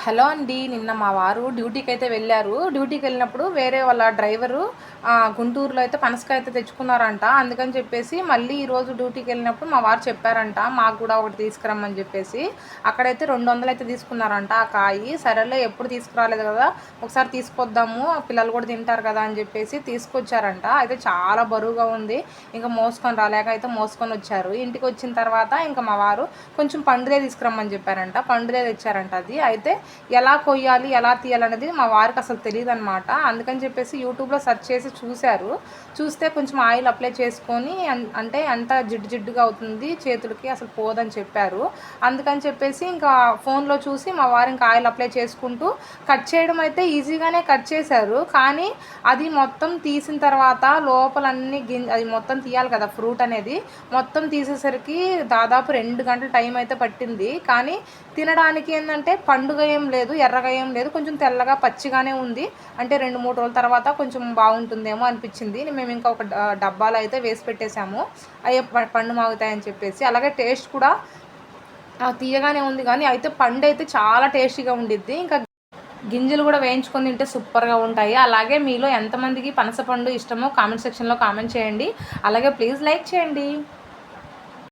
Hello అండి. నిన్న మా వారు డ్యూటీకి అయితే వెళ్ళారు. డ్యూటీకి వెళ్ళినప్పుడు వేరే వాళ్ళ డ్రైవరు గుంటూరులో అయితే పనసకాయ అయితే తెచ్చుకున్నారంట. అందుకని చెప్పేసి మళ్ళీ ఈరోజు డ్యూటీకి వెళ్ళినప్పుడు మా వారు చెప్పారంట, మాకు కూడా ఒకటి తీసుకురమ్మని చెప్పేసి. అక్కడైతే 200 అయితే తీసుకున్నారంట ఆ కాయి. సరేలే, ఎప్పుడు తీసుకురాలేదు కదా, ఒకసారి తీసుకొద్దాము, పిల్లలు కూడా తింటారు కదా అని చెప్పేసి తీసుకొచ్చారంట. అయితే చాలా బరువుగా ఉంది, ఇంకా మోసుకొని రాలేక అయితే మోసుకొని వచ్చారు. ఇంటికి వచ్చిన తర్వాత ఇంకా మా వారు కొంచెం పండుదే తీసుకురమ్మని చెప్పారంట. పండుదే తెచ్చారంట. అది అయితే ఎలా కొయ్యాలి, ఎలా తీయాలనేది మా వారికి అసలు తెలియదనమాట. అందుకని చెప్పేసి యూట్యూబ్లో సెర్చ్ చేసి చూశారు. చూస్తే కొంచెం ఆయిల్ అప్లై చేసుకొని అంటే అంత జిడ్డు జిడ్డుగా అవుతుంది చేతులకి, అసలు పోదని చెప్పారు. అందుకని చెప్పేసి ఇంకా ఫోన్లో చూసి మా వారు ఇంకా ఆయిల్ అప్లై చేసుకుంటూ కట్ చేయడం అయితే ఈజీగానే కట్ చేశారు. కానీ అది మొత్తం తీసిన తర్వాత లోపలన్నీ అది మొత్తం తీయాలి కదా, ఫ్రూట్ అనేది మొత్తం తీసేసరికి దాదాపు 2 గంటల టైం అయితే పట్టింది. కానీ తినడానికి ఏంటంటే పండుగ ఏం లేదు, ఎర్రగా ఏం లేదు, కొంచెం తెల్లగా పచ్చిగానే ఉంది. అంటే 2-3 రోజుల తర్వాత కొంచెం బాగుంటుందేమో అనిపించింది. మేము ఇంకా ఒక డబ్బాలో అయితే వేసి పెట్టేశాము, అయ్యే పండు మాగుతాయని చెప్పేసి. అలాగే టేస్ట్ కూడా తీయగానే ఉంది, కానీ అయితే పండు అయితే చాలా టేస్టీగా ఉండిద్ది. ఇంకా గింజలు కూడా వేయించుకొని తింటే సూపర్గా ఉంటాయి. అలాగే మీలో ఎంతమందికి పనసపండు ఇష్టమో కామెంట్ సెక్షన్లో కామెంట్ చేయండి. అలాగే ప్లీజ్ లైక్ చేయండి.